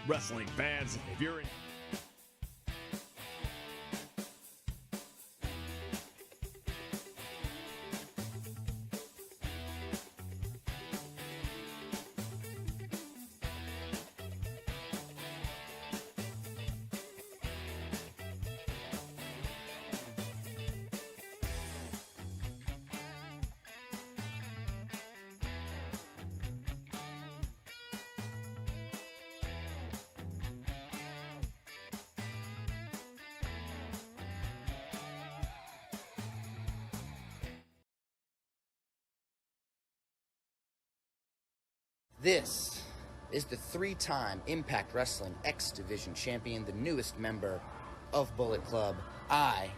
wrestling fans. If you're in This is the three-time Impact Wrestling X Division champion, the newest member of Bullet Club. I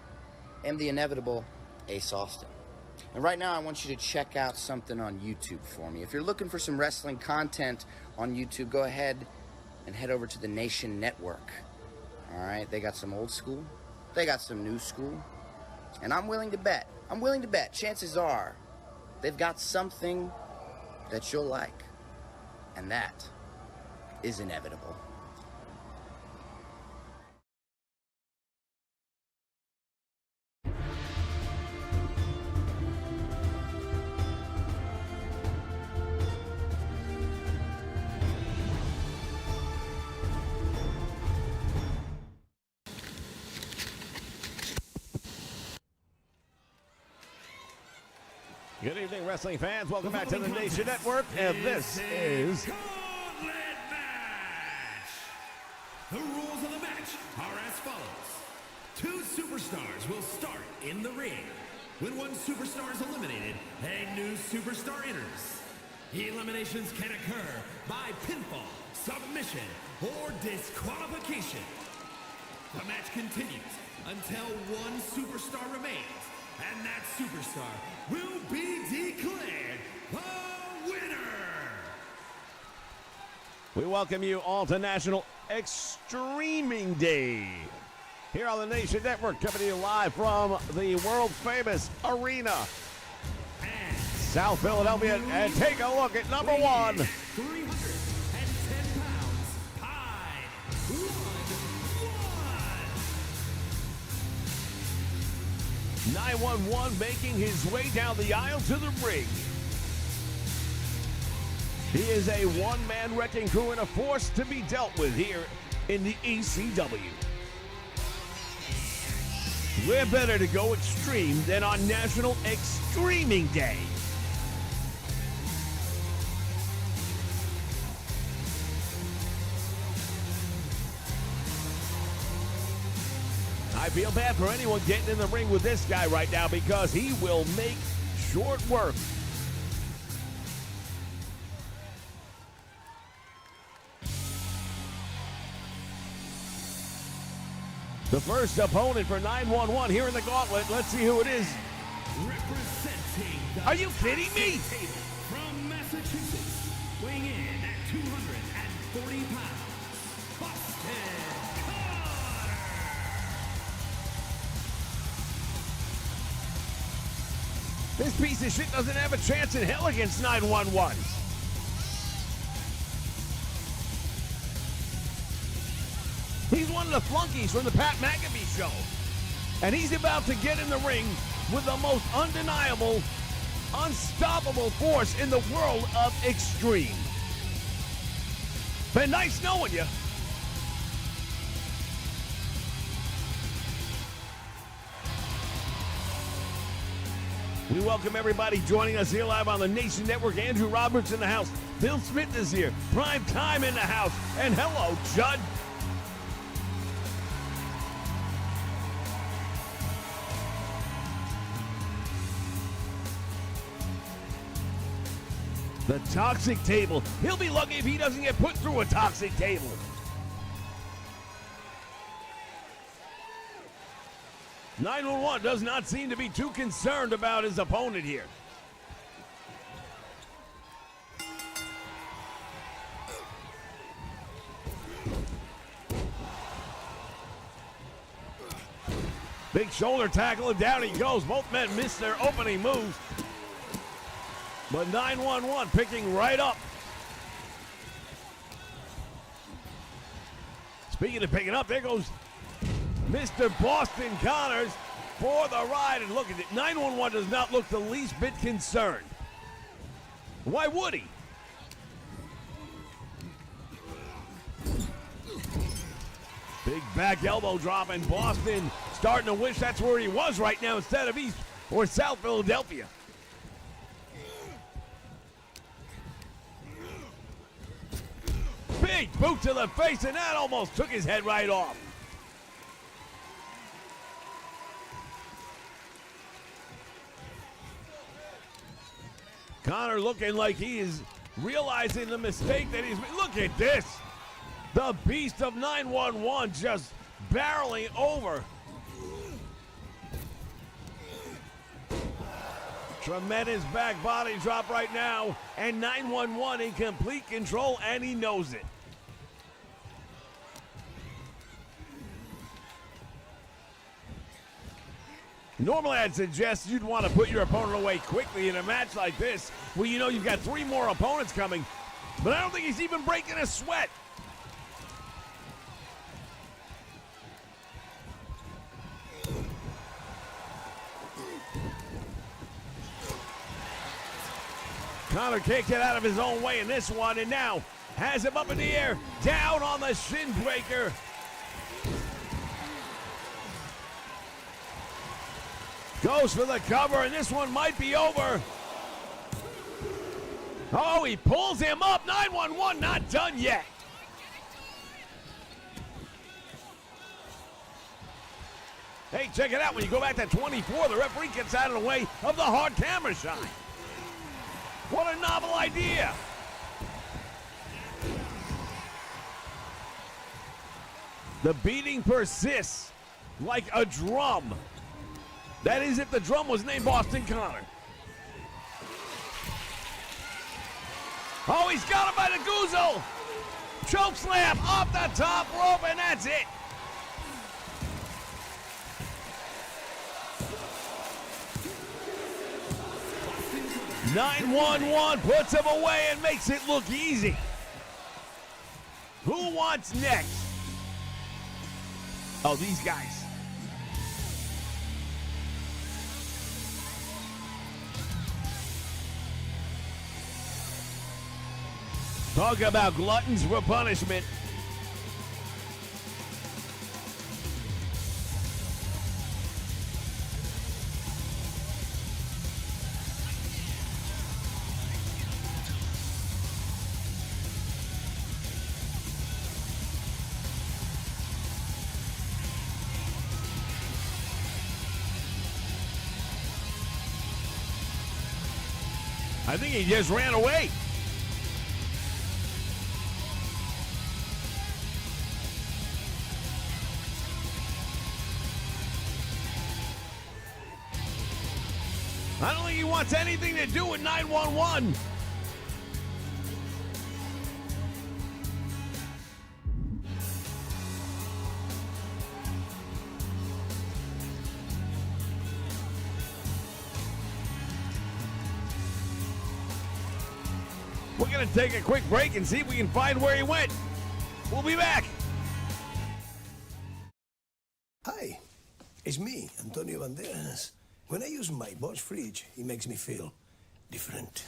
am the inevitable Ace Austin. And right now I want you to check out something on YouTube for me. If you're looking for some wrestling content on YouTube, go ahead and head over to the Nation Network. All right, they got some old school, they got some new school, and I'm willing to bet, chances are they've got something that you'll like. And that is inevitable. Good evening, wrestling fans. Welcome back to the Nation Network, and this is Gauntlet Match. The rules of the match are as follows. Two superstars will start in the ring. When one superstar is eliminated, a new superstar enters. Eliminations can occur by pinfall, submission, or disqualification. The match continues until one superstar remains, and that superstar will be declared the winner. We welcome you all to National EXStreaming Day here on the Nation Network, coming to you live from the world-famous arena, South Philadelphia. And take a look at number one. 310 pounds, High 911 making his way down the aisle to the ring. He is a one-man wrecking crew and a force to be dealt with here in the ECW. We're better to go extreme than on National EXStreaming Day. I feel bad for anyone getting in the ring with this guy right now because he will make short work. The first opponent for 911 here in the gauntlet. Let's see who it is. representing the Are you kidding me? table from Massachusetts, weighing in at 240 pounds, Boston Carter. This piece of shit doesn't have a chance in hell against 911. He's one of the flunkies from the Pat McAfee show. And he's about to get in the ring with the most undeniable, unstoppable force in the world of extreme. Been nice knowing you. We welcome everybody joining us here live on the Nation Network. Andrew Roberts in the house. Bill Smith is here. Prime Time in the house. And hello, Judd. The toxic table. He'll be lucky if he doesn't get put through a toxic table. "911 does not seem to be too concerned about his opponent here. Big shoulder tackle, and down he goes. Both men missed their opening moves. But 911 picking right up. Speaking of picking up, there goes Mr. Boston Connors for the ride. And look at it, 911 does not look the least bit concerned. Why would he? Big back elbow drop, and Boston starting to wish that's where he was right now instead of East or South Philadelphia. Big boot to the face, and that almost took his head right off. Connor looking like he is realizing the mistake that he's made. Look at this. The beast of 911 just barreling over. Tremendous back body drop right now, and 911 in complete control, and he knows it. Normally, I'd suggest you'd want to put your opponent away quickly in a match like this, where you know you've got 3 more opponents coming, but I don't think he's even breaking a sweat. Connor can't get out of his own way in this one, and now has him up in the air, down on the shin breaker. Goes for the cover, and this one might be over. Oh, he pulls him up. 911 not done yet. Hey, check it out. When you go back to 24, the referee gets out of the way of the hard camera shot. What a novel idea. The beating persists like a drum. That is if the drum was named Boston Connor. Oh, he's got him by the goozle. Choke slam off the top rope, and that's it. – 911 puts him away and makes it look easy. Who wants next? Oh, these guys. Talk about gluttons for punishment. I think he just ran away. I don't think he wants anything to do with 911. We're going to take a quick break and see if we can find where he went. We'll be back. Hi, it's me, Antonio Banderas. When I use my Bosch fridge, it makes me feel different.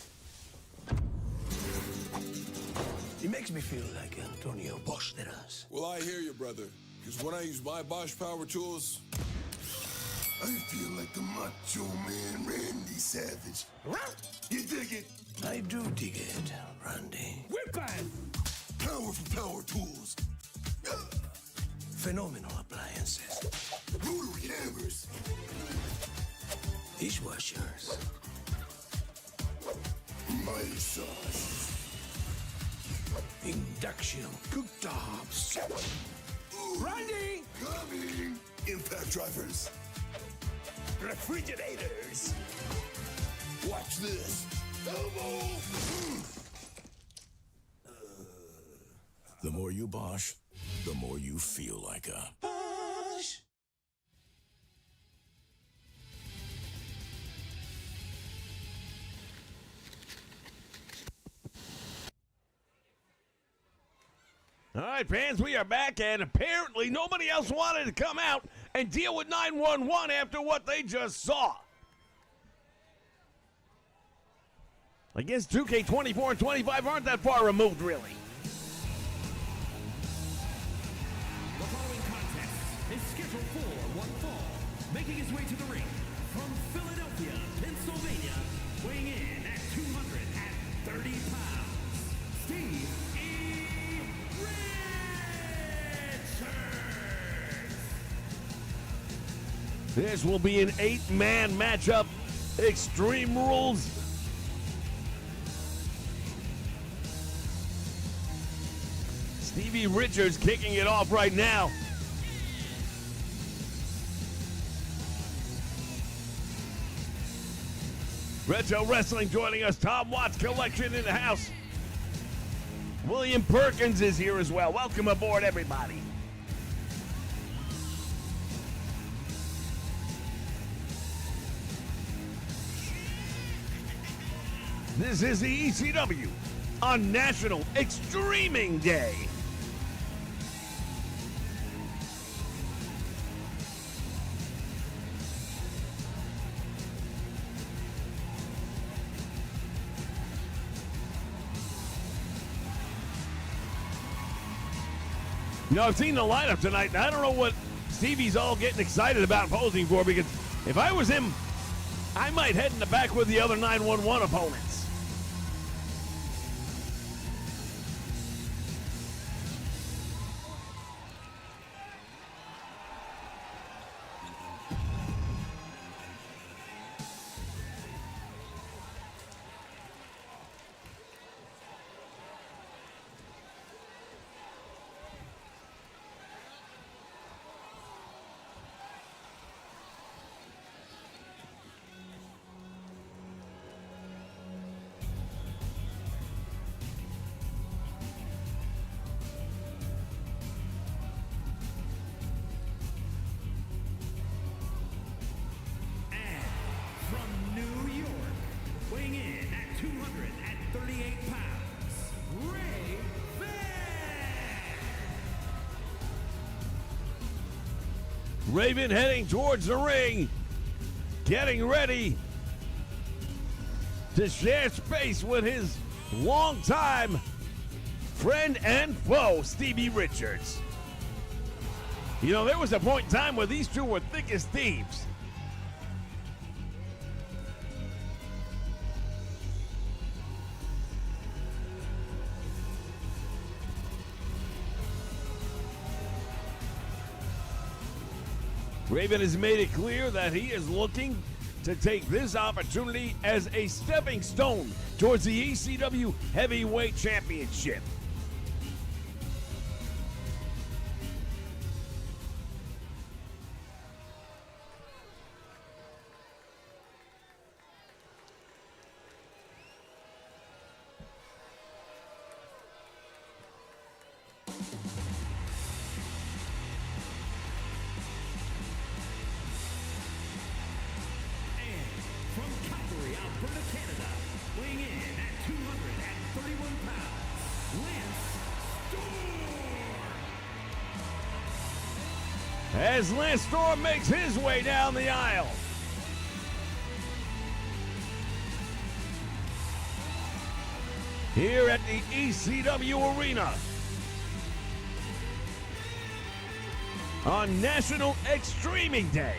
It makes me feel like Antonio Banderas. Well, I hear you, brother. Because when I use my Bosch power tools, I feel like the Macho Man Randy Savage. You dig it? I do dig it, Randy. We're back! Powerful power tools. Phenomenal appliances. Rotary hammers. Dishwashers. Mighty sauce. Induction cooktops. Randy! Coming! Impact drivers. Refrigerators. Watch this. Elbow! The more you Bosch, the more you feel like a Bosch. All right, fans, we are back, and apparently nobody else wanted to come out and deal with 911 after what they just saw. I guess 2K24 and 25 aren't that far removed, really. The following contest is scheduled for one fall. Making his way to the ring from Philadelphia, Pennsylvania, weighing in at 230 pounds, Steve E. Richards. This will be an 8-man matchup. Extreme Rules. Stevie Richards kicking it off right now. Retro Wrestling joining us. Tom Watts Collection in the house. William Perkins is here as well. Welcome aboard, everybody. This is the ECW on National EXStreaming Day. You know, I've seen the lineup tonight, and I don't know what Stevie's all getting excited about posing for, because if I was him, I might head in the back with the other 911 opponents. From New York, weighing in at 238 pounds, Raven! Raven heading towards the ring, getting ready to share space with his longtime friend and foe, Stevie Richards. You know, there was a point in time where these two were thick as thieves. Raven has made it clear that he is looking to take this opportunity as a stepping stone towards the ECW Heavyweight Championship. From Calgary, Alberta, Canada, weighing in at 231 pounds, Lance Storm. As Lance Storm makes his way down the aisle. Here at the ECW Arena on National EXStreaming Day.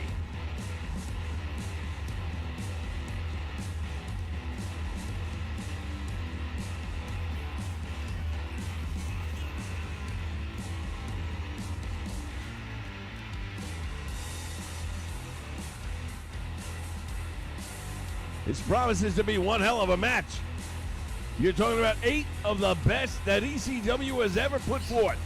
This promises to be one hell of a match. You're talking about 8 of the best that ECW has ever put forth.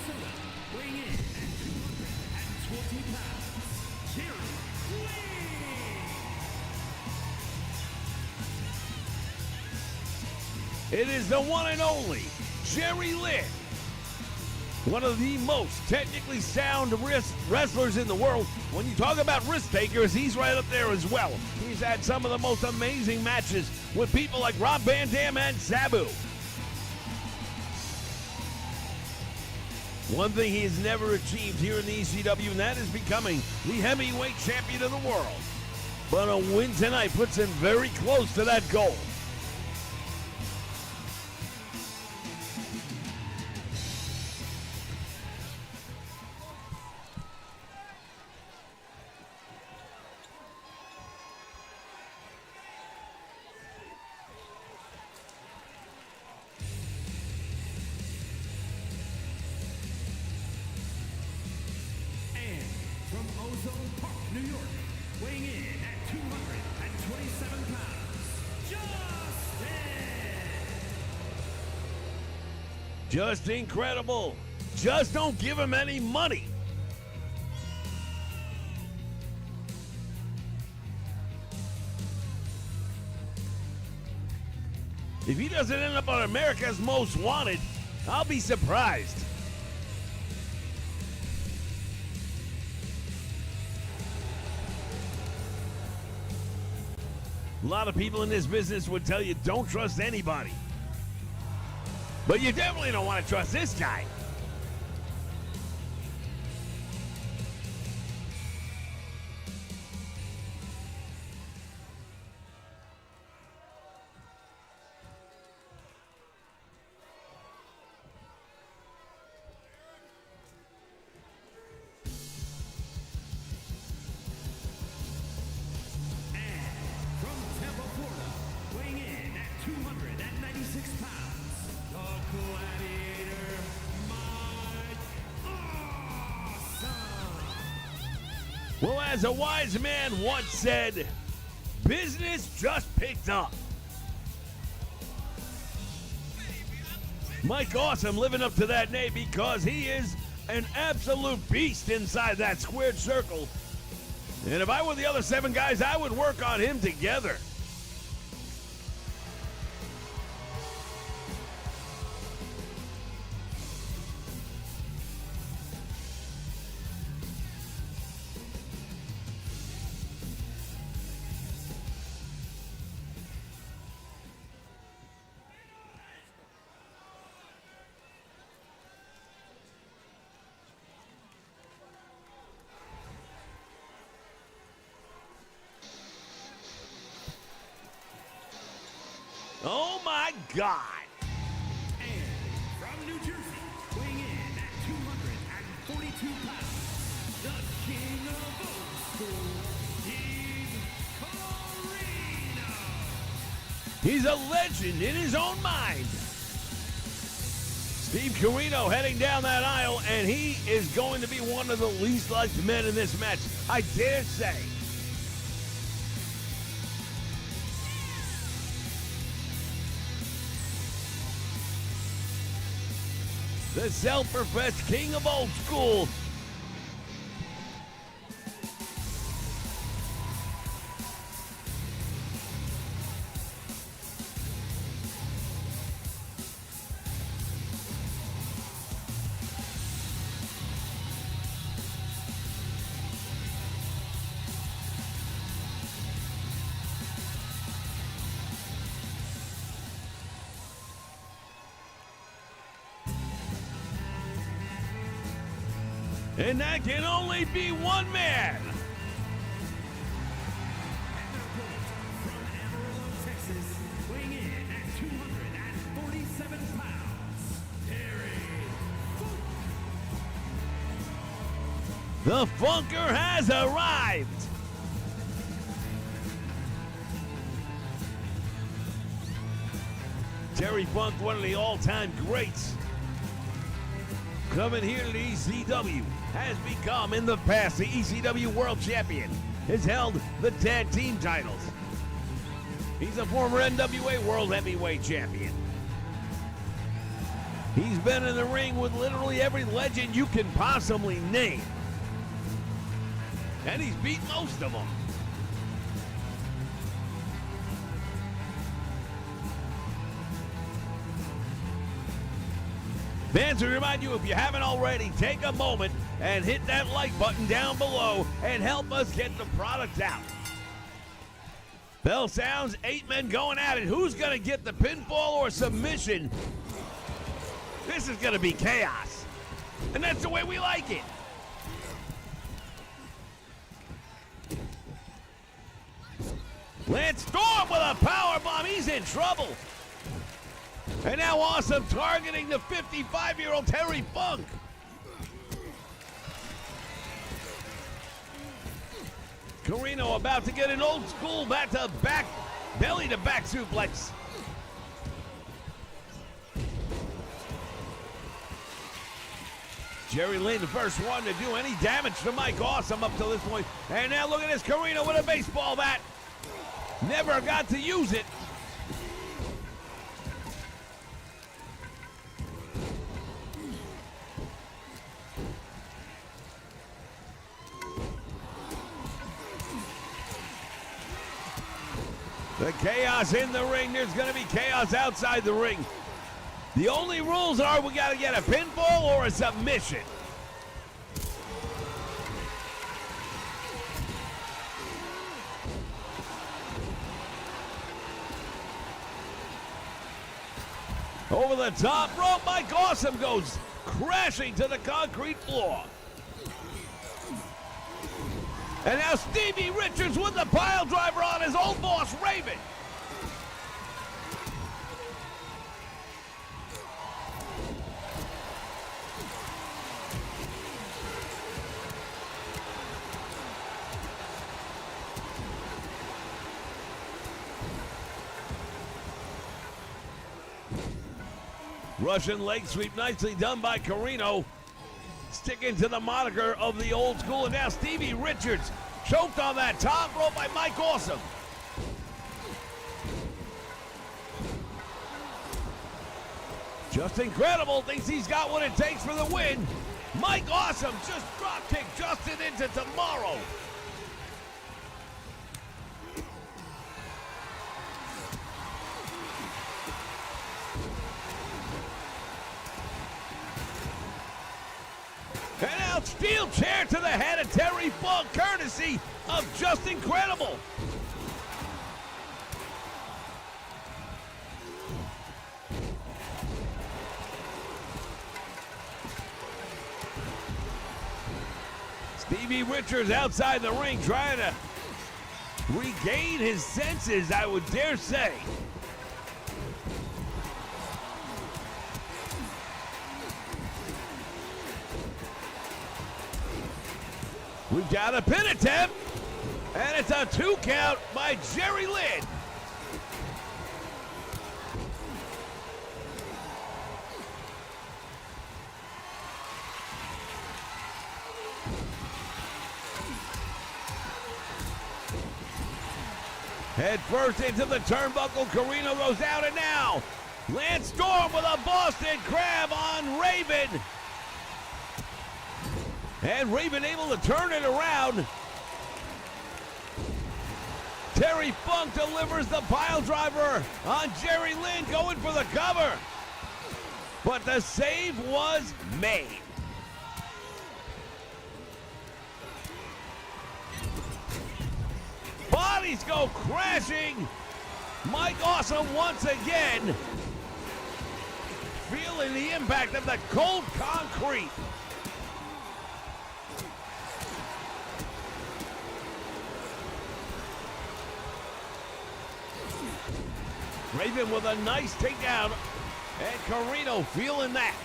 Minnesota, weighing in at 220 pounds, Jerry Lynn. It is the one and only Jerry Lynn. One of the most technically sound wrestlers in the world. When you talk about risk takers, he's right up there as well. He's had some of the most amazing matches with people like Rob Van Dam and Sabu. One thing he has never achieved here in the ECW, and that is becoming the heavyweight champion of the world. But a win tonight puts him very close to that goal. From Ozone Park, New York, weighing in at 227 pounds, Justin! Just incredible. Just don't give him any money. If he doesn't end up on America's Most Wanted, I'll be surprised. A lot of people in this business would tell you don't trust anybody. But you definitely don't want to trust this guy. From Tampa, Florida, weighing in at 296 pounds, the Gladiator, Mike Awesome! Well, as a wise man once said, business just picked up. Mike Awesome living up to that name because he is an absolute beast inside that squared circle. And if I were the other 7 guys, I would work on him together. Oh my God! And from New Jersey, weighing in at 242 pounds, the king of old school, Steve Corino. He's a legend in his own mind. Steve Corino heading down that aisle, and he is going to be one of the least liked men in this match, I dare say. The self-professed king of old school. And that can only be one man. From Amarillo, Texas, weighing in at 247 pounds, Terry Funk. The Funker has arrived. Terry Funk, one of the all-time greats. Coming here to the ECW, has become in the past the ECW World Champion, has held the tag team titles. He's a former NWA World Heavyweight Champion. He's been in the ring with literally every legend you can possibly name. And he's beat most of them. Fans, we remind you, if you haven't already, take a moment and hit that like button down below and help us get the product out. Bell sounds, 8 men going at it. Who's going to get the pinfall or submission? This is going to be chaos. And that's the way we like it. Lance Storm with a powerbomb. He's in trouble. And now Awesome targeting the 55-year-old Terry Funk. Carino about to get an old school back-to-back, belly-to-back suplex. Jerry Lynn, the first one to do any damage to Mike Awesome up to this point. And now look at this, Carino with a baseball bat. Never got to use it. The chaos in the ring. There's going to be chaos outside the ring. The only rules are we got to get a pinfall or a submission. Over the top rope, Mike Awesome goes crashing to the concrete floor. And now Stevie Richards with the pile driver on his old boss, Raven. Russian leg sweep, nicely done by Carino. Sticking to the moniker of the old school. And now Stevie Richards choked on that top rope by Mike Awesome. Just Incredible thinks he's got what it takes for the win. Mike Awesome just drop kicked Justin into tomorrow. And now steel chair to the head of Terry Funk, courtesy of Just Incredible. Stevie Richards outside the ring trying to regain his senses, I would dare say. We've got a pin attempt, and it's a 2 count by Jerry Lynn. Head first into the turnbuckle, Carino goes down, and now Lance Storm with a Boston Crab on Raven. And Raven able to turn it around. Terry Funk delivers the pile driver on Jerry Lynn, going for the cover. But the save was made. Bodies go crashing. Mike Awesome once again feeling the impact of the cold concrete. Raven with a nice takedown, and Carino feeling that.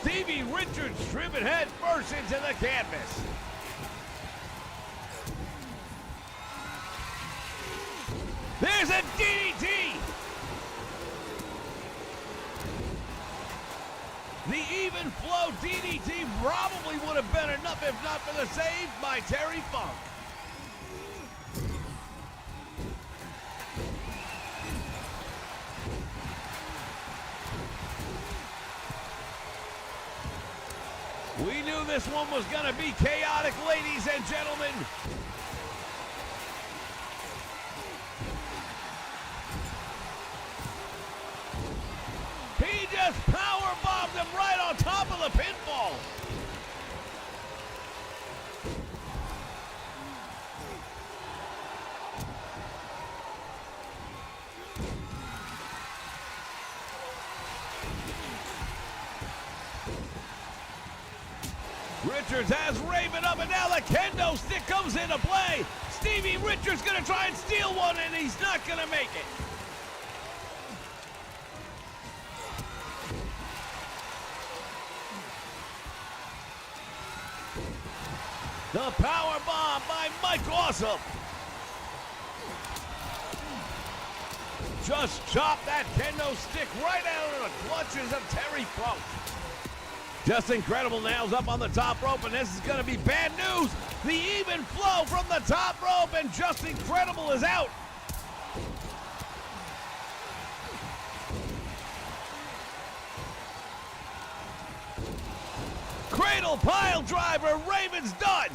Stevie Richards driven head first into the canvas. There's a DDT. The even flow DDT probably would have been enough if not for the save by Terry Funk. this one was going to be chaotic, ladies and gentlemen. He just power bombed him right on top of the pinfall. Richards has Raven up, and now the kendo stick comes into play. Stevie Richards gonna try and steal one, and he's not gonna make it. The power bomb by Mike Awesome. Just chopped that kendo stick right out of the clutches of Terry Funk. Just Incredible nails up on the top rope, and this is going to be bad news. The even flow from the top rope, and Just Incredible is out. Cradle pile driver, Raven's done.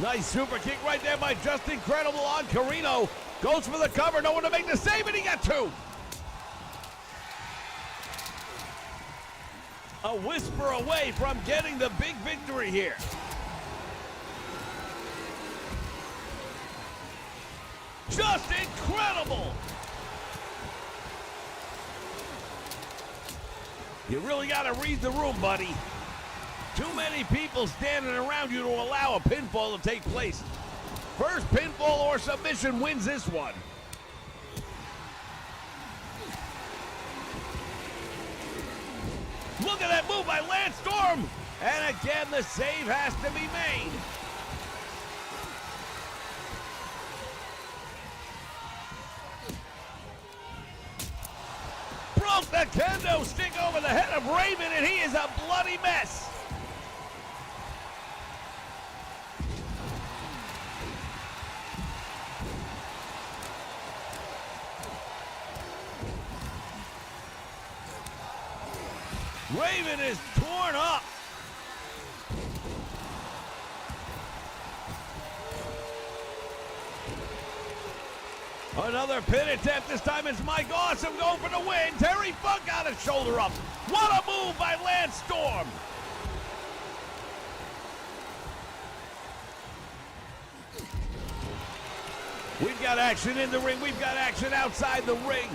Nice super kick right there by Just Incredible on Carino. Goes for the cover, no one to make the save, and he got two. A whisper away from getting the big victory here. Just Incredible. You really got to read the room, buddy. Too many people standing around you to allow a pinfall to take place. First pinfall or submission wins this one. Look at that move by Lance Storm. And again, the save has to be made. Broke the kendo stick over the head of Raven, and he is a bloody mess. Raven is torn up. Another pin attempt. This time it's Mike Awesome going for the win. Terry Funk got his shoulder up. What a move by Lance Storm. We've got action in the ring. We've got action outside the ring.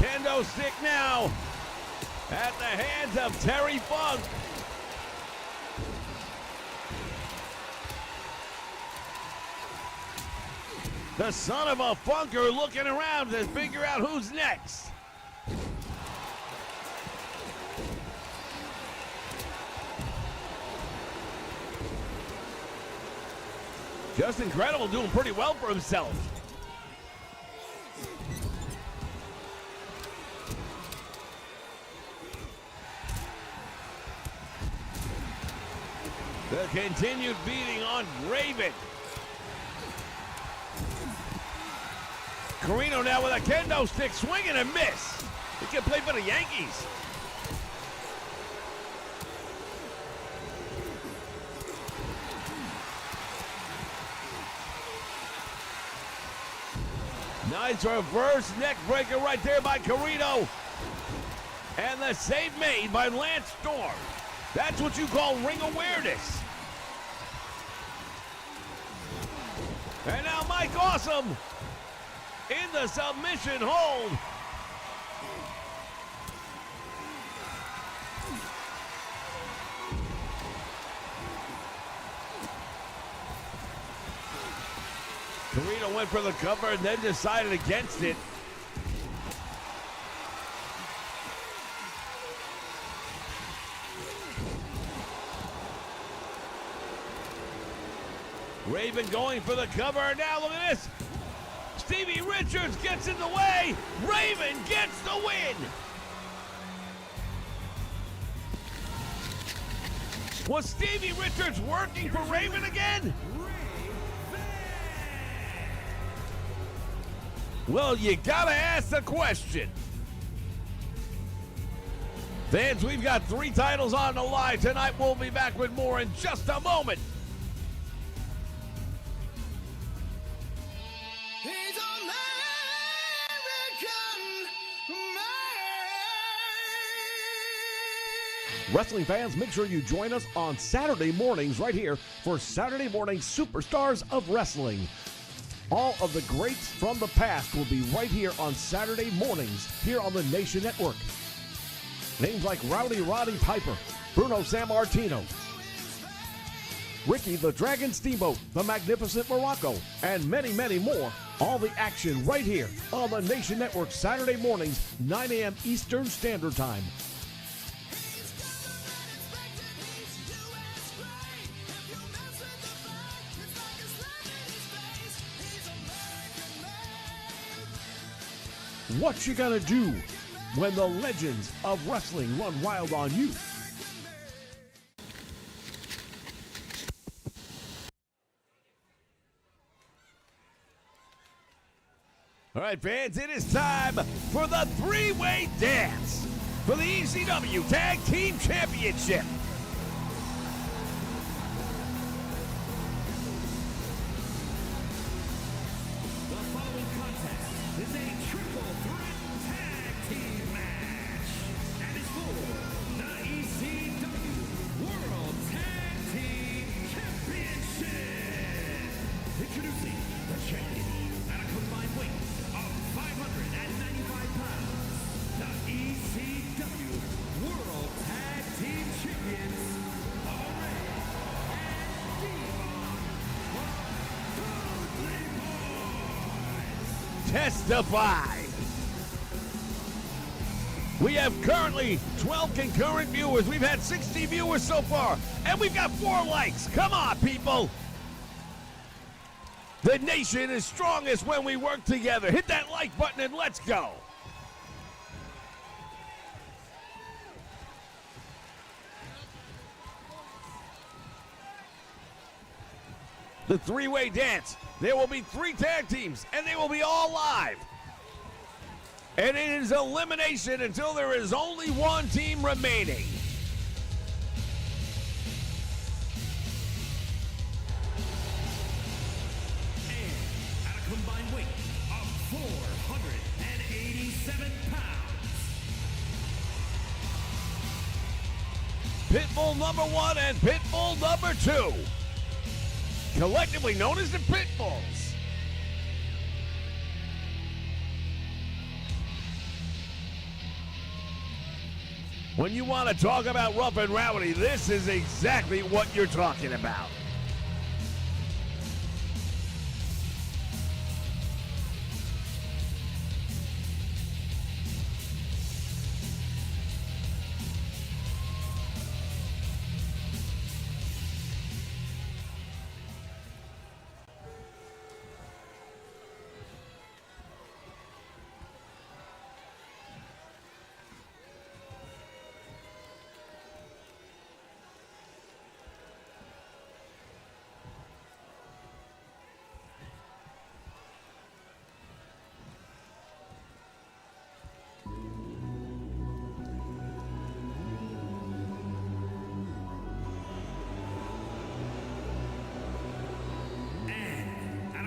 Kendo stick now at the hands of Terry Funk. The son of a funker looking around to figure out who's next. Just Incredible doing pretty well for himself. The continued beating on Raven. Carino now with a kendo stick, swing and a miss. He can play for the Yankees. Nice reverse neck breaker right there by Carino. And the save made by Lance Storm. That's what you call ring awareness. And now Mike Awesome in the submission hold. Carino went for the cover and then decided against it. Raven going for the cover. Now look at this. Stevie Richards gets in the way. Raven gets the win. Was Stevie Richards working for Raven again? Well, you gotta ask the question. Fans, we've got 3 titles on the line tonight. We'll be back with more in just a moment. He's American man. Wrestling fans, make sure you join us on Saturday mornings right here for Saturday Morning Superstars of Wrestling. All of the greats from the past will be right here on Saturday mornings here on the Nation Network. Names like Rowdy Roddy Piper, Bruno Sammartino, Ricky the Dragon Steamboat, the Magnificent Morocco, and many, many more. All the action right here on the Nation Network Saturday mornings, 9 a.m. Eastern Standard Time. What you gonna do when the legends of wrestling run wild on you? All right, fans, it is time for the 3-way dance for the ECW Tag Team Championship. Testify. We have currently 12 concurrent viewers. We've had 60 viewers so far, and we've got 4 likes. Come on, people. The nation is strongest when we work together. Hit that like button and let's go. The 3-way dance. There will be 3 tag teams, and they will be all live. And it is elimination until there is only 1 team remaining. And at a combined weight of 487 pounds, Pitbull number 1 and Pitbull number 2. Collectively known as the Pitbulls. When you want to talk about rough and rowdy, this is exactly what you're talking about.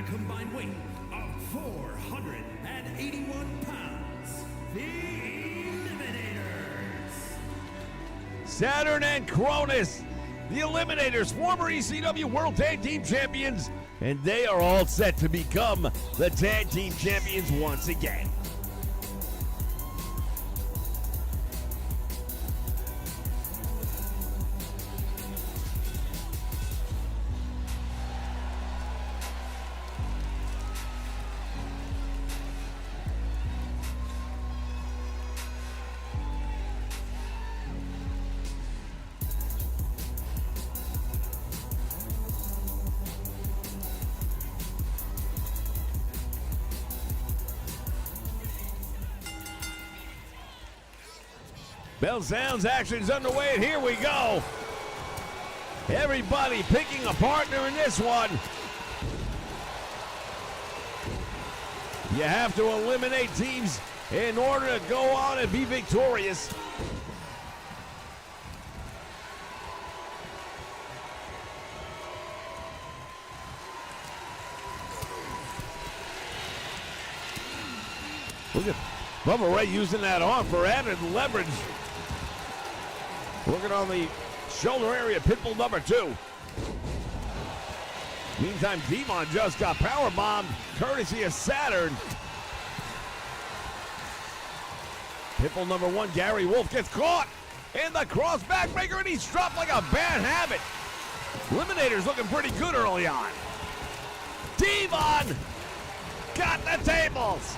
combined weight of 481 pounds, the Eliminators. Saturn and Cronus, the Eliminators, former ECW World Tag Team Champions, and they are all set to become the Tag Team Champions once again. Bell sounds, action's underway, and here we go. Everybody picking a partner in this one. You have to eliminate teams in order to go on and be victorious. Look at Bubba Ray using that arm for added leverage. Working on the shoulder area, Pitbull number 2. Meantime, Devon just got powerbombed, courtesy of Saturn. Pitbull number 1, Gary Wolf, gets caught in the cross backbreaker, and he's dropped like a bad habit. Eliminator's looking pretty good early on. Devon got the tables.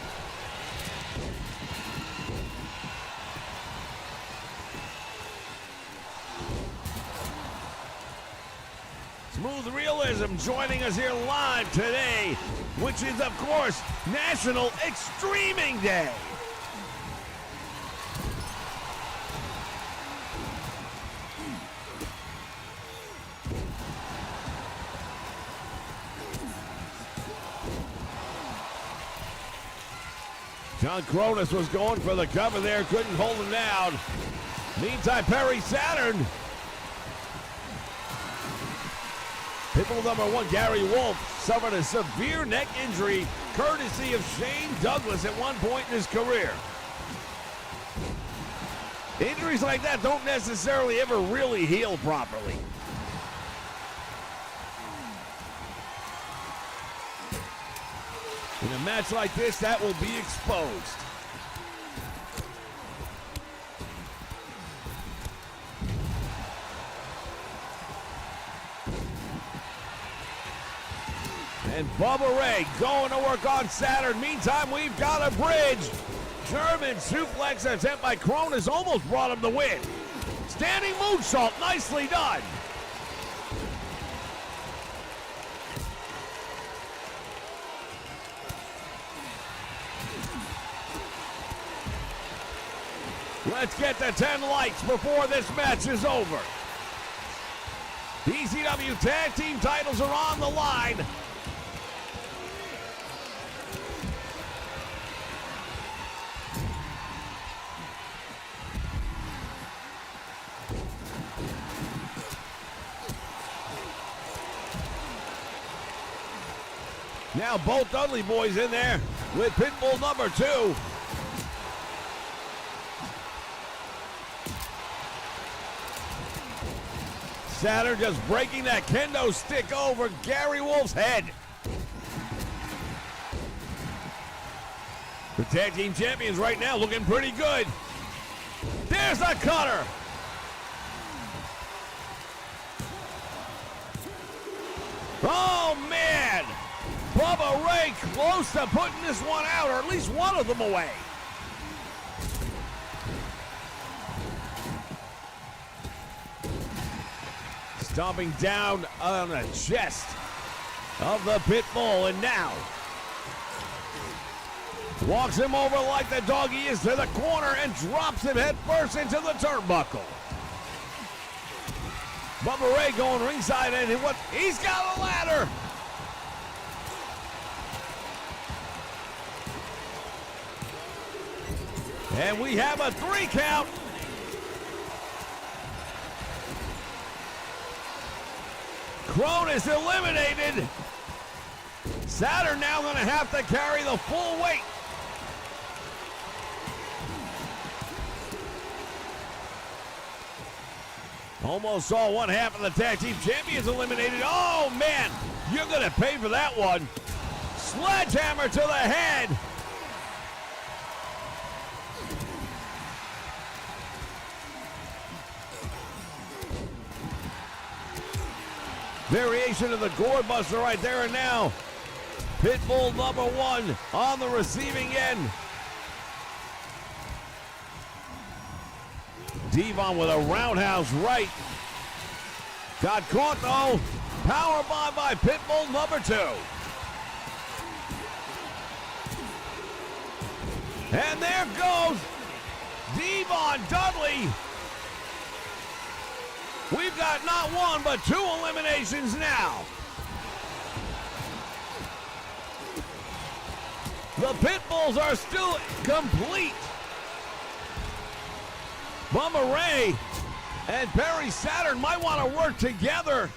Smooth Realism joining us here live today, which is, of course, National EXStreaming Day. John Cronus was going for the cover there, couldn't hold him down. Meantime, Perry Saturn. Pitbull number 1, Gary Wolf, suffered a severe neck injury courtesy of Shane Douglas at one point in his career. Injuries like that don't necessarily ever really heal properly. In a match like this, that will be exposed. And Bubba Ray going to work on Saturn. Meantime, we've got a bridge. German suplex attempt by Cronus almost brought him the win. Standing moonsault, nicely done. Let's get to 10 likes before this match is over. The ECW tag team titles are on the line. Now both Dudley boys in there with Pitbull number 2. Saturn just breaking that kendo stick over Gary Wolf's head. The tag team champions right now looking pretty good. There's a cutter. Oh, man. Bubba Ray close to putting this one out, or at least one of them away. Stomping down on the chest of the Pitbull, and now walks him over like the dog he is to the corner and drops him head first into the turnbuckle. Bubba Ray going ringside, and he's got a ladder. And we have a 3 count. Cronus eliminated. Saturn now going to have to carry the full weight. Almost saw one half of the tag team champions eliminated. Oh, man, you're going to pay for that one. Sledgehammer to the head. Variation of the Gourd Buster right there and now. Pitbull number 1 on the receiving end. Devon with a roundhouse right. Got caught though. Powerbomb by Pitbull number 2. And there goes Devon Dudley. We've got not one, but 2 eliminations now. The Pitbulls are still complete. Bubba Ray and Perry Saturn might want to work together.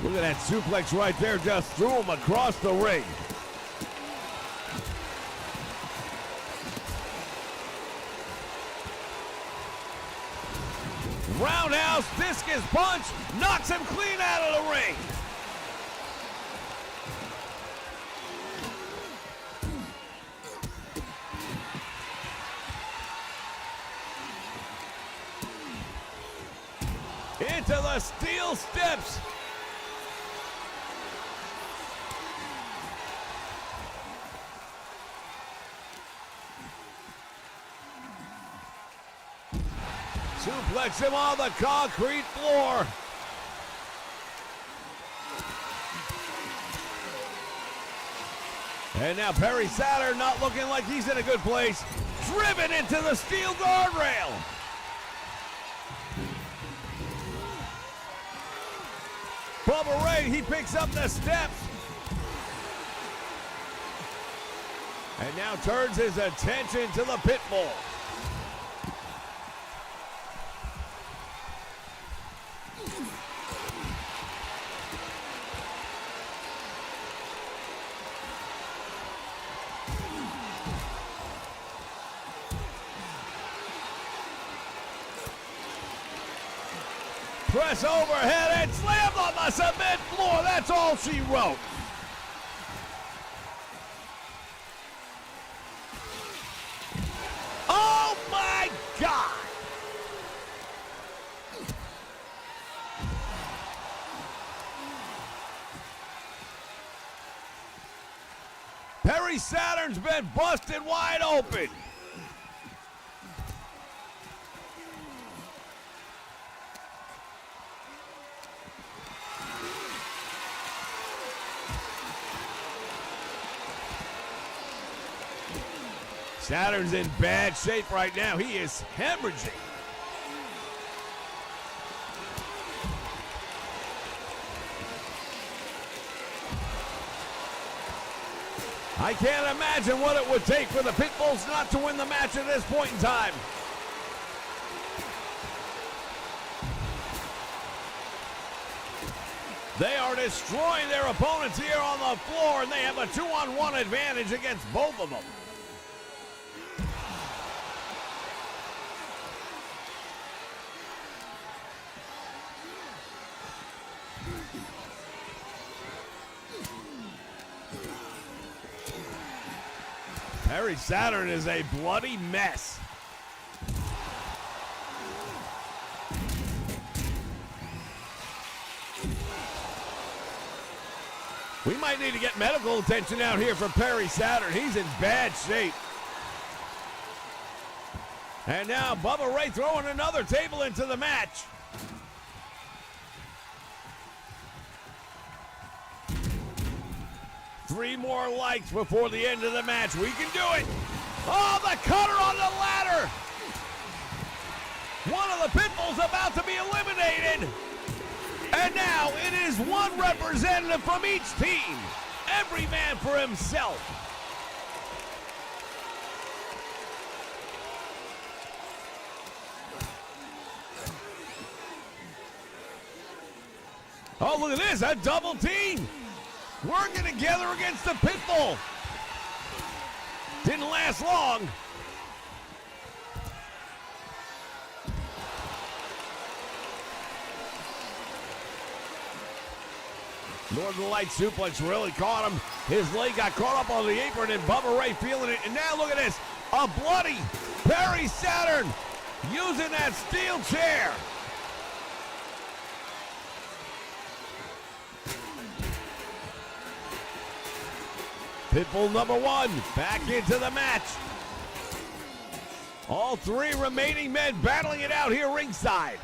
Look at that suplex right there, just threw him across the ring. Roundhouse discus punch knocks him clean out of the ring. Into the steel steps. Suplex him on the concrete floor. And now Perry Saturn not looking like he's in a good place. Driven into the steel guardrail. Bubba Ray, he picks up the steps. And now turns his attention to the Pitbull. Press overhead and slammed on the cement floor. That's all she wrote. Oh my God! Perry Saturn's been busted wide open. Saturn's in bad shape right now. He is hemorrhaging. I can't imagine what it would take for the Pitbulls not to win the match at this point in time. They are destroying their opponents here on the floor, and they have a 2-on-1 advantage against both of them. Perry Saturn is a bloody mess. We might need to get medical attention out here for Perry Saturn. He's in bad shape. And now Bubba Ray throwing another table into the match. Three more likes before the end of the match. We can do it. Oh, the cutter on the ladder. One of the Pitbulls about to be eliminated. And now it is one representative from each team. Every man for himself. Oh, look at this, a double team. Working together against the Pitbull. Didn't last long. Northern Light suplex really caught him. His leg got caught up on the apron and Bubba Ray feeling it. And now look at this, a bloody Perry Saturn using that steel chair. Pitbull number one back into the match. All three remaining men battling it out here ringside.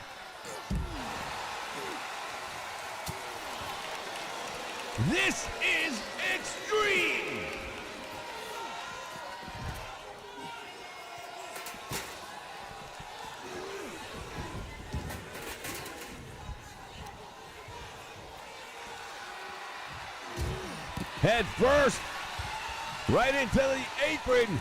This is Extreme! Head first, right into the apron.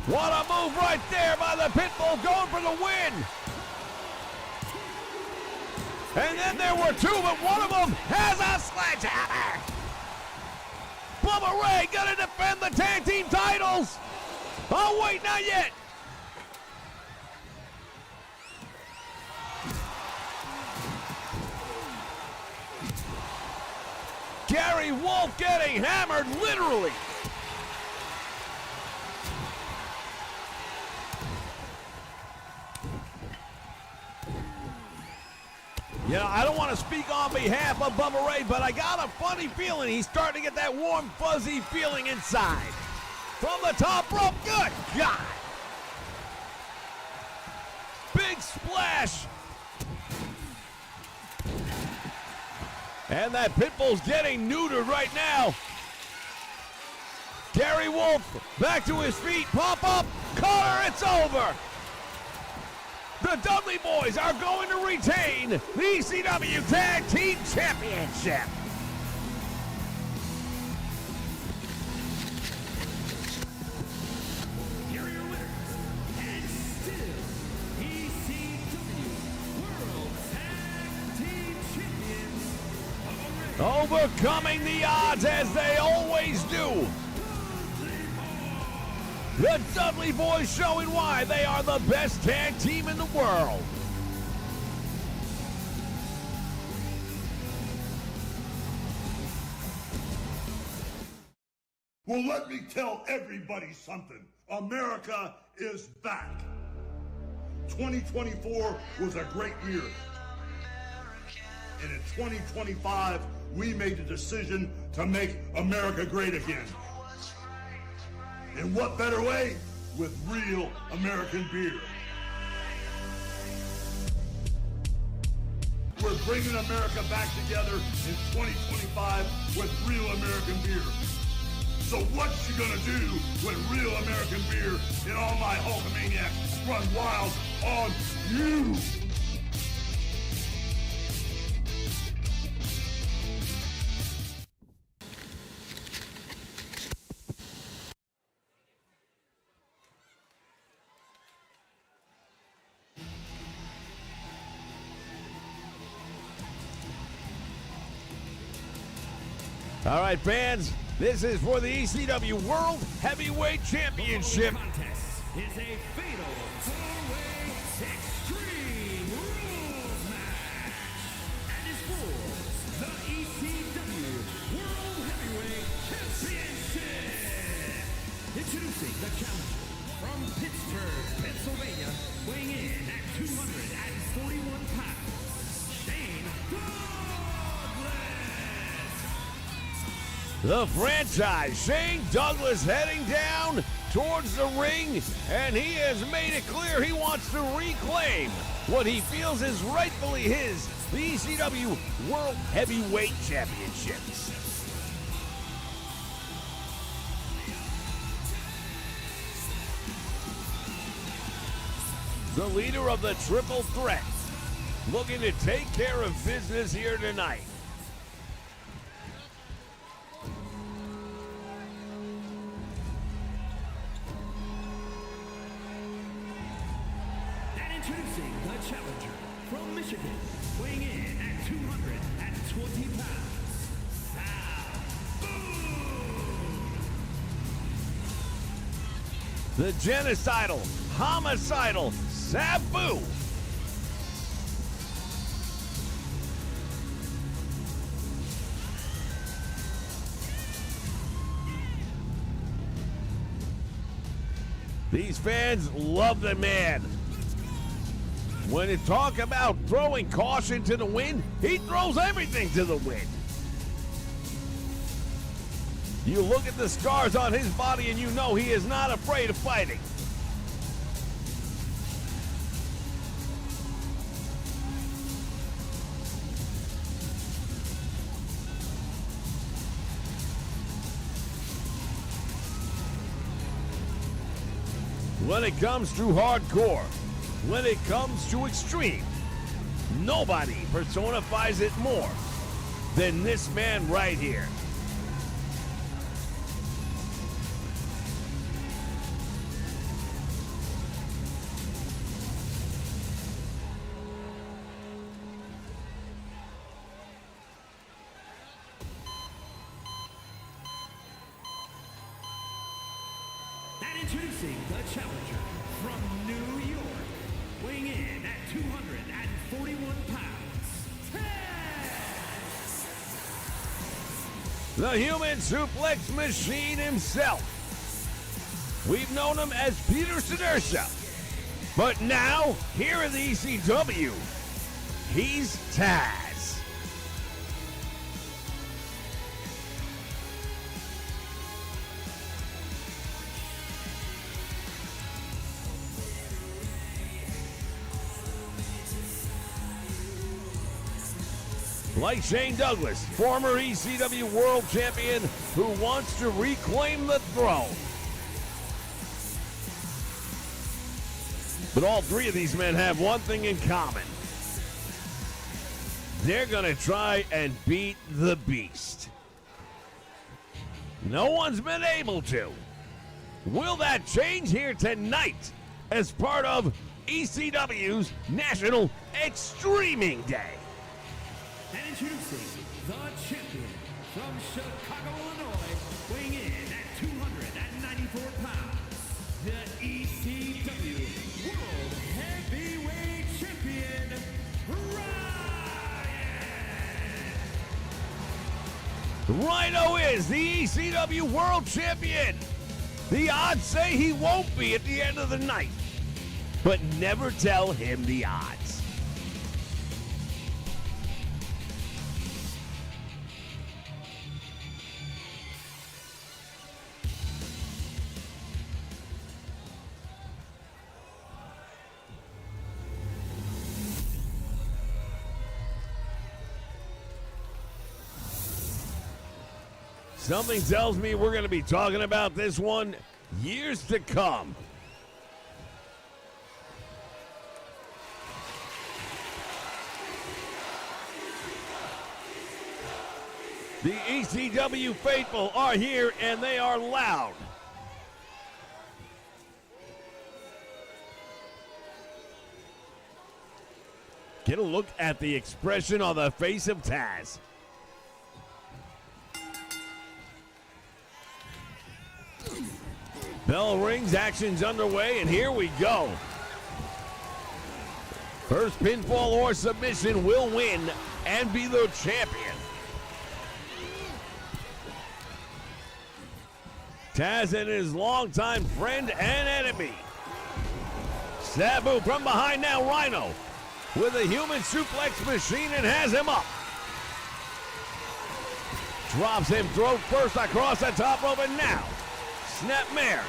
What a move right there by the Pitbull, going for the win. And then there were two, but one of them has a sledgehammer. Bubba Ray gonna defend the tag team titles. Oh wait, not yet. Gary Wolf getting hammered, literally. You know, I don't want to speak on behalf of Bubba Ray, but I got a funny feeling he's starting to get that warm, fuzzy feeling inside. From the top rope, good God. Big splash. And that Pitbull's getting neutered right now. Gary Wolf back to his feet, pop up, collar, it's over. The Dudley Boys are going to retain the ECW Tag Team Championship. Here are your winners, and still ECW World Tag Team Champions, Bubba Ray, Overcoming the odds as they always do. The Dudley Boys showing why they are the best tag team in the world. Well, let me tell everybody something. America is back. 2024 was a great year. And in 2025, we made the decision to make America great again. And what better way? With real American beer. We're bringing America back together in 2025 with real American beer. So what you gonna do when real American beer and all my Hulkamaniacs run wild on you? All right, fans, this is for the ECW World Heavyweight Championship. contest is a fatal four-way Extreme Rules match, and is for the ECW World Heavyweight Championship. Introducing the challenger from Pittsburgh, Pennsylvania, weighing in at 241 pounds, Shane Douglas. The franchise, Shane Douglas, heading down towards the ring, and he has made it clear he wants to reclaim what he feels is rightfully his, the ECW World Heavyweight Championships. The leader of the Triple Threat, looking to take care of business here tonight. Introducing the challenger from Michigan, weighing in at 220 pounds, Sabu. The genocidal, homicidal Sabu. These fans love the man. When you talk about throwing caution to the wind, he throws everything to the wind. You look at the scars on his body and you know he is not afraid of fighting. When it comes to hardcore, when it comes to extreme, nobody personifies it more than this man right here. And introducing the challenger from New York, weighing in at 241 pounds, The human suplex machine himself. We've known him as Peter Sedersha, but now, here in the ECW, he's Taz. Like Shane Douglas, former ECW World Champion who wants to reclaim the throne. But all three of these men have one thing in common. They're going to try and beat the Beast. No one's been able to. Will that change here tonight as part of ECW's National EXStreaming Day? and introducing the champion from Chicago, Illinois, weighing in at 294 pounds, the ECW World Heavyweight Champion, Ryan! Rhino is the ECW World Champion. The odds say he won't be at the end of the night, but never tell him the odds. Something tells me we're going to be talking about this one years to come. The ECW faithful are here, and they are loud. Get a look at the expression on the face of Taz. Bell rings, action's underway, and here we go. First pinfall or submission will win and be the champion. Taz and his longtime friend and enemy. Sabu from behind now, Rhino with a human suplex machine and has him up. Drops him throat first across the top rope, and now Snapmare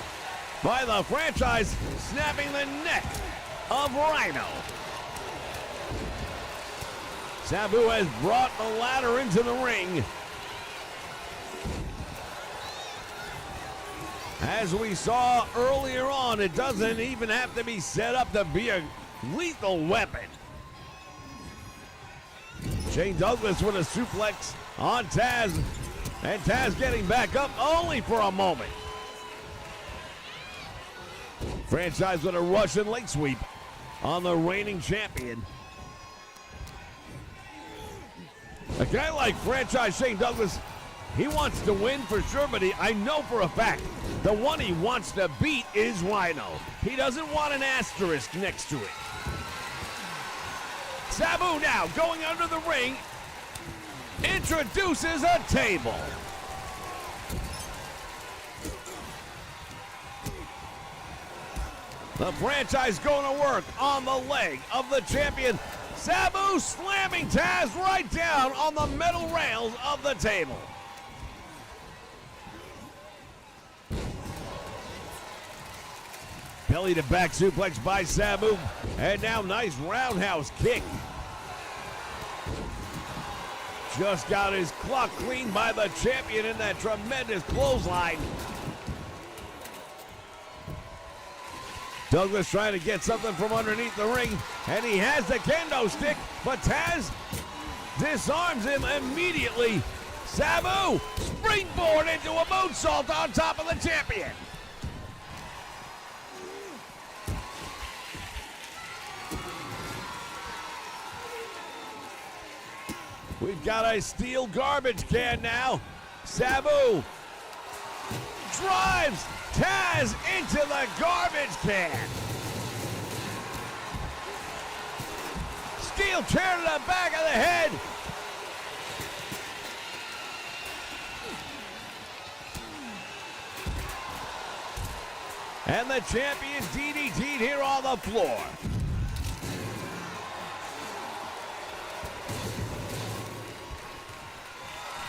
by the franchise, snapping the neck of Rhino. Sabu has brought the ladder into the ring. As we saw earlier on, it doesn't even have to be set up to be a lethal weapon. Shane Douglas with a suplex on Taz, and Taz getting back up only for a moment. Franchise with a Russian leg sweep on the reigning champion. A guy like franchise Shane Douglas, he wants to win for sure, but I know for a fact the one he wants to beat is Rhino. He doesn't want an asterisk next to it. Sabu now going under the ring, introduces a table. The franchise going to work on the leg of the champion. Sabu slamming Taz right down on the metal rails of the table. Belly to back suplex by Sabu. And now nice roundhouse kick. Just got his clock cleaned by the champion in that tremendous clothesline. Douglas trying to get something from underneath the ring, and he has the kendo stick, but Taz disarms him immediately. Sabu springboard into a moonsault on top of the champion. We've got a steel garbage can now. Sabu drives Taz into the garbage can. Steel chair to the back of the head. And the champion DDT'd here on the floor.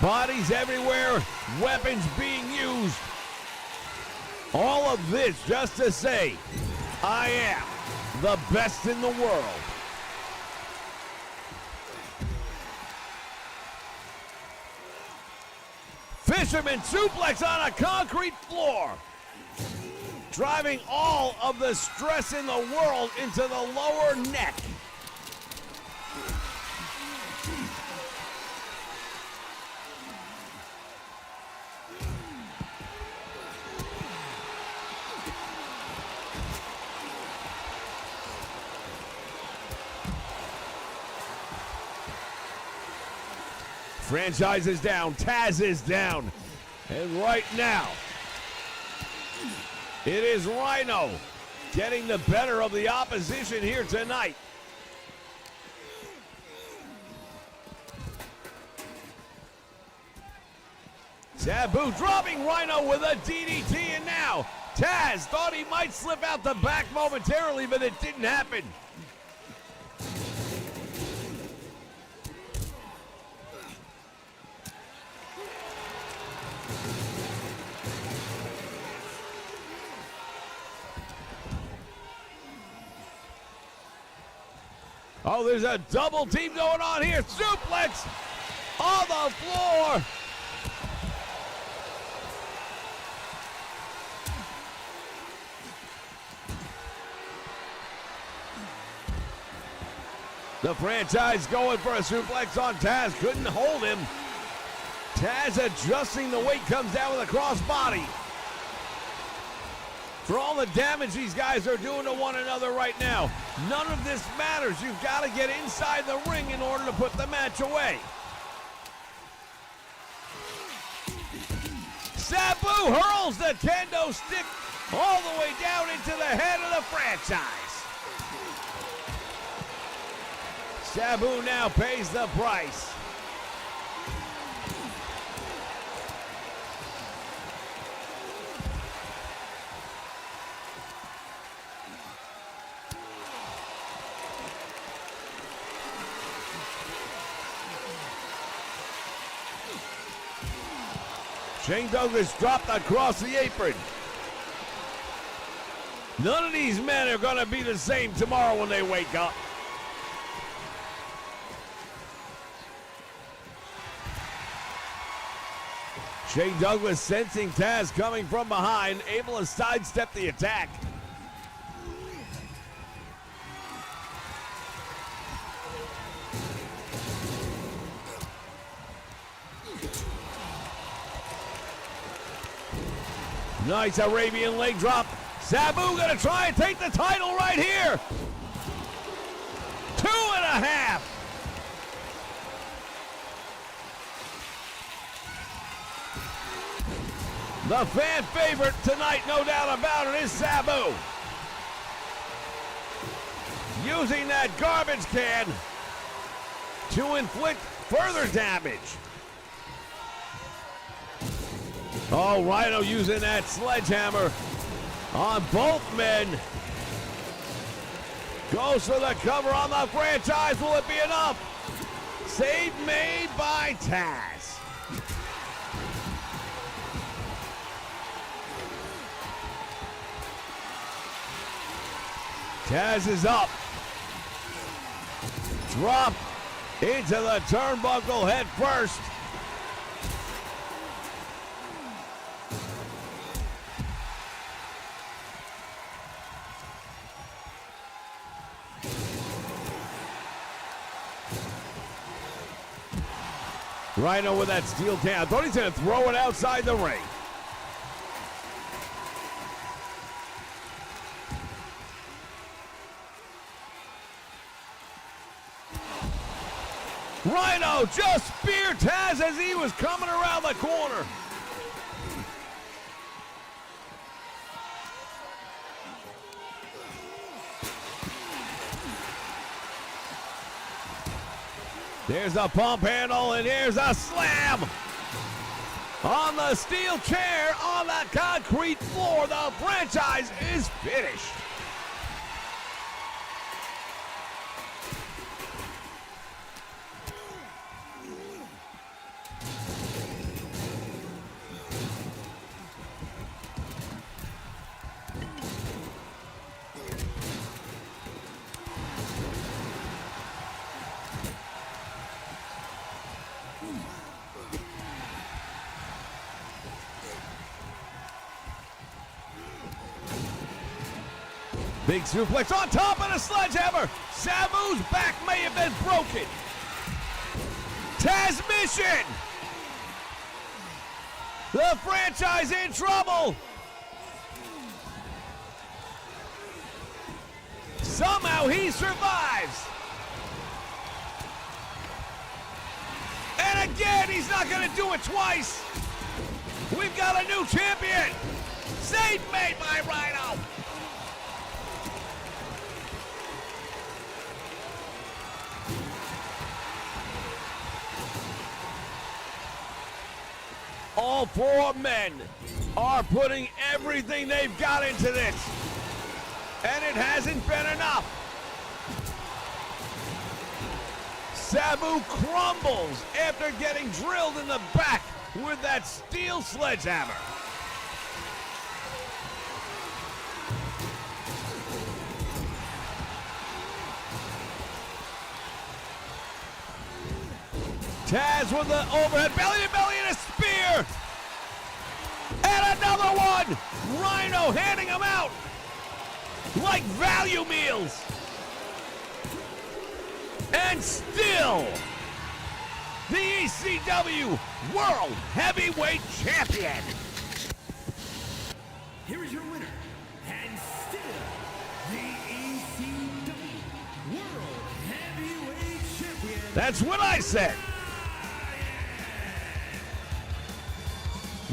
Bodies everywhere, weapons being used. All of this just to say, I am the best in the world. Fisherman suplex on a concrete floor. Driving all of the stress in the world into the lower neck. Franchise is down, Taz is down, and right now, it is Rhino getting the better of the opposition here tonight. Sabu dropping Rhino with a DDT, and now Taz thought he might slip out the back momentarily, but it didn't happen. Oh, there's a double team going on here. Suplex on the floor. The franchise going for a suplex on Taz. Couldn't hold him. Taz adjusting the weight, comes down with a crossbody. For all the damage these guys are doing to one another right now, none of this matters. You've got to get inside the ring in order to put the match away. Sabu hurls the kendo stick all the way down into the head of the franchise. Sabu now pays the price. Shane Douglas dropped across the apron. None of these men are going to be the same tomorrow when they wake up. Shane Douglas sensing Taz coming from behind, able to sidestep the attack. Nice Arabian leg drop. Sabu gonna try and take the title right here. 2.5. The fan favorite tonight, no doubt about it, is Sabu. Using that garbage can to inflict further damage. Oh, Rhino using that sledgehammer on both men. Goes for the cover on the franchise. Will it be enough? Save made by Taz. Taz is up. Drop into the turnbuckle head first. Rhino with that steel can. I thought he's going to throw it outside the ring. Rhino just speared Taz as he was coming around the corner. There's a pump handle, and here's a slam on the steel chair on the concrete floor. The franchise is finished. Big suplex on top of the sledgehammer. Sabu's back may have been broken. Taz mission. The franchise in trouble. Somehow he survives. And again, he's not going to do it twice. We've got a new champion. Save made by Rhino. All four men are putting everything they've got into this, and it hasn't been enough. Sabu crumbles after getting drilled in the back with that steel sledgehammer. Taz with the overhead belly-to-belly and a spear. And another one. Rhino handing him out like value meals. And still, the ECW World Heavyweight Champion. Here is your winner, and still the ECW World Heavyweight Champion. That's what I said.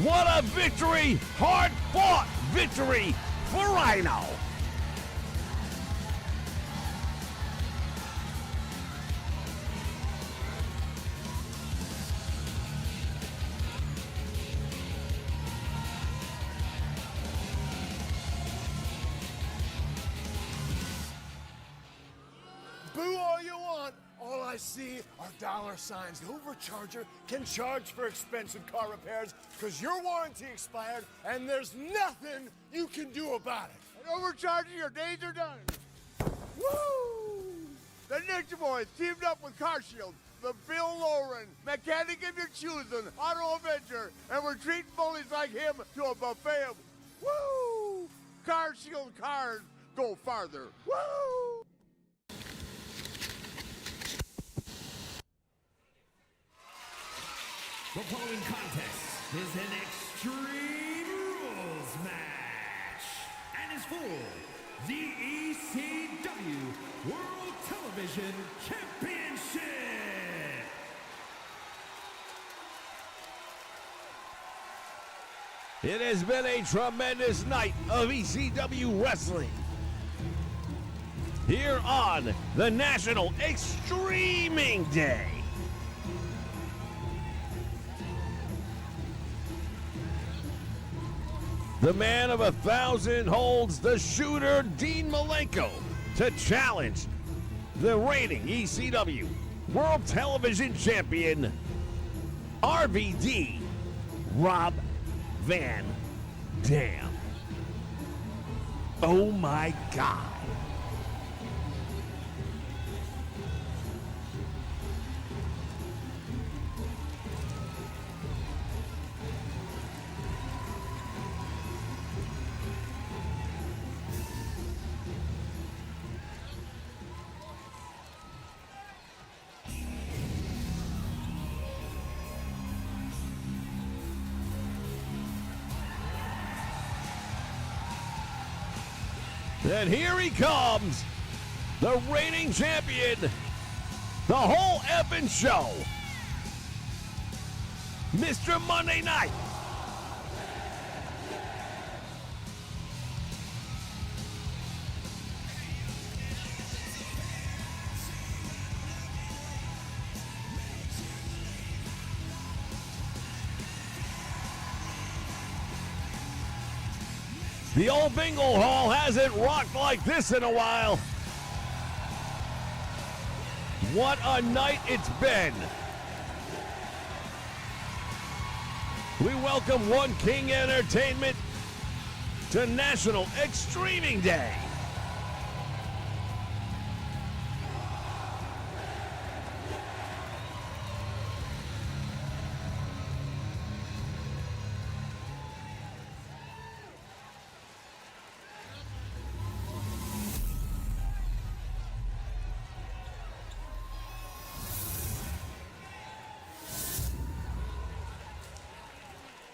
What a victory, hard-fought victory for Rhino. Boo all you want. All I see are dollar signs. The overcharger can charge for expensive car repairs because your warranty expired and there's nothing you can do about it. And overcharging, your days are done. Woo! The Ninja Boys teamed up with Car Shield, the Bill Lauren, mechanic of your choosing, Auto Avenger, and we're treating bullies like him to a buffet of woo! Car Shield cars go farther. Woo! The following contest is an Extreme Rules match and is for the ECW World Television Championship. It has been a tremendous night of ECW wrestling here on the National EXStreaming Day. The man of 1,000 holds the shooter Dean Malenko to challenge the reigning ECW World Television Champion RVD Rob Van Dam. Oh my God. And here he comes, the reigning champion, the whole effing show, Mr. Monday Night. The old bingo hall hasn't rocked like this in a while. What a night it's been. We welcome One King Entertainment to National EXStreaming Day.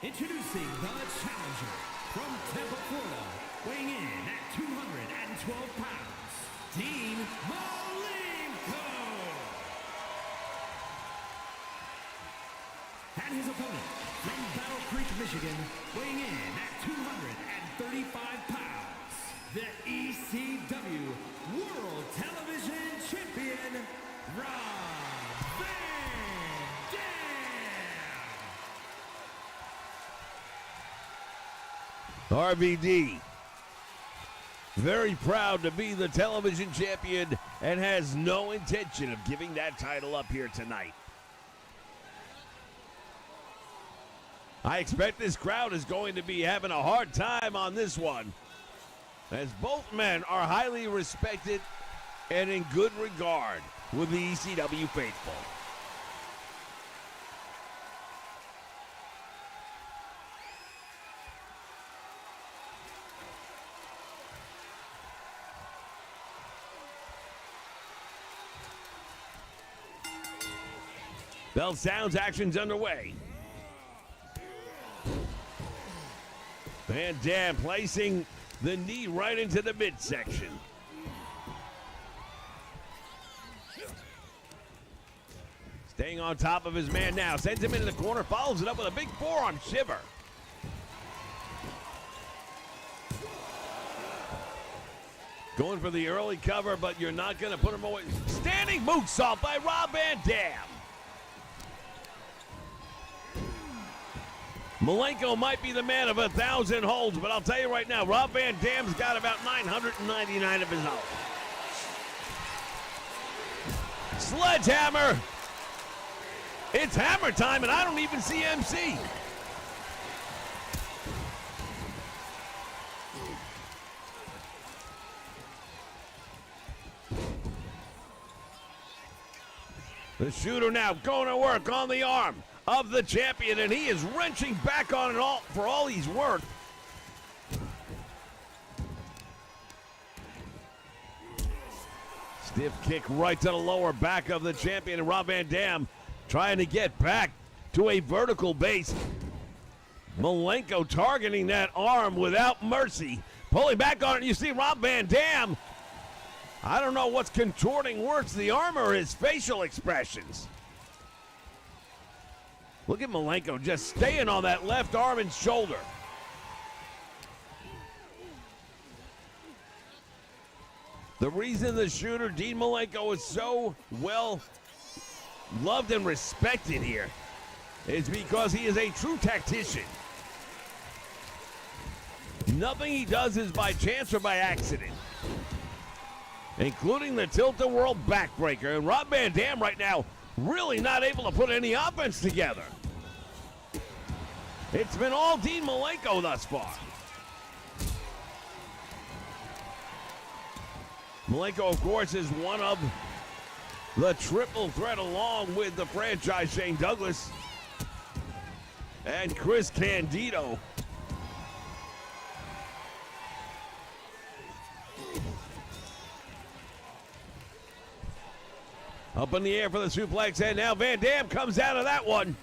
Introducing the challenger from Tampa, Florida, weighing in at 212 pounds, Dean Malenko. And his opponent from Battle Creek, Michigan, weighing in at 235 pounds, the ECW World Television Champion, Rob Van Dam. RVD, very proud to be the television champion and has no intention of giving that title up here tonight. I expect this crowd is going to be having a hard time on this one, as both men are highly respected and in good regard with the ECW faithful. Bell sounds, action's underway. Van Dam placing the knee right into the midsection. Staying on top of his man now. Sends him into the corner, follows it up with a big forearm shiver. Going for the early cover, but you're not going to put him away. Standing moonsault by Rob Van Dam. Malenko might be the man of 1,000 holds, but I'll tell you right now, Rob Van Dam's got about 999 of his own. Sledgehammer. It's hammer time, and I don't even see MC. The shooter now going to work on the arm of the champion, and he is wrenching back on it all for all he's worth. Stiff kick right to the lower back of the champion, and Rob Van Dam trying to get back to a vertical base. Malenko targeting that arm without mercy. Pulling back on it, you see Rob Van Dam. I don't know what's contorting worse, the arm or his facial expressions. Look at Malenko just staying on that left arm and shoulder. The reason the shooter, Dean Malenko, is so well loved and respected here is because he is a true tactician. Nothing he does is by chance or by accident, including the tilt-a-whirl backbreaker. And Rob Van Dam right now really not able to put any offense together. It's been all Dean Malenko thus far. Malenko, of course, is one of the triple threat along with the franchise Shane Douglas and Chris Candido. Up in the air for the suplex, and now Van Dam comes out of that one.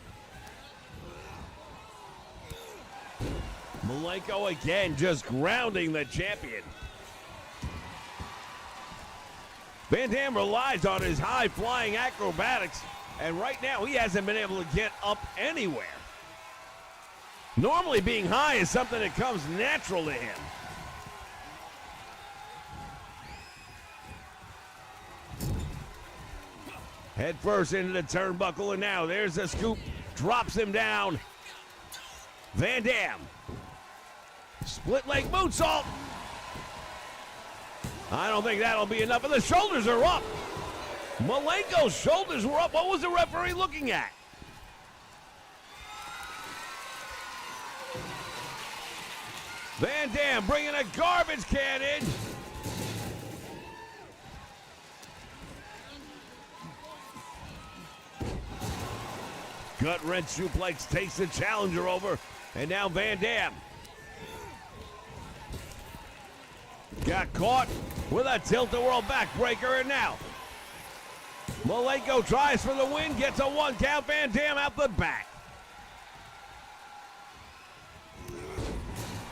Malenko again just grounding the champion. Van Dam relies on his high-flying acrobatics, and right now he hasn't been able to get up anywhere. Normally being high is something that comes natural to him. Head first into the turnbuckle, and now there's a scoop. Drops him down. Van Dam. Split leg moonsault. I don't think that'll be enough, and the shoulders are up. Malenko's shoulders were up. What was the referee looking at? Van Dam bringing a garbage can in. Gut wrench suplex takes the challenger over, and now Van Dam got caught with a tilt-a-whirl backbreaker, and now Malenko tries for the win, gets a 1 count. Van Dam out the back.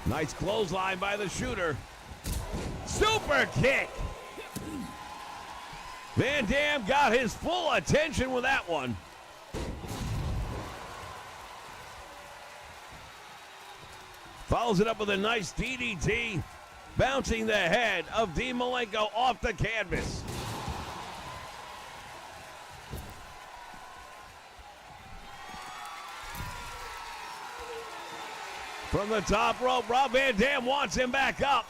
Nice clothesline by the shooter. Super kick. Van Dam got his full attention with that one. Follows it up with a nice DDT, bouncing the head of Dean Malenko off the canvas. From the top rope, Rob Van Dam wants him back up.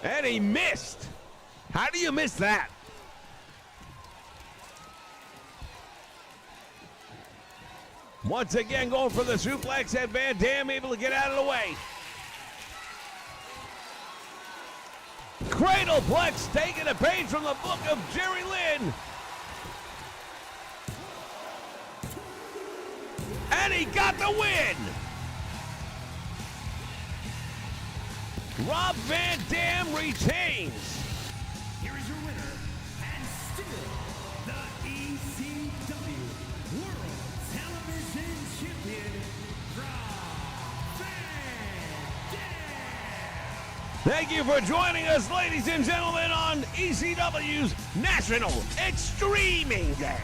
And he missed. How do you miss that? Once again going for the suplex, and Van Dam able to get out of the way. Cradleplex taking a page from the book of Jerry Lynn. And he got the win. Rob Van Dam retains. Here is your winner, and still the ECW World Television Champion, Rob Van Dam. Thank you for joining us, ladies and gentlemen, on ECW's National Extreming Day.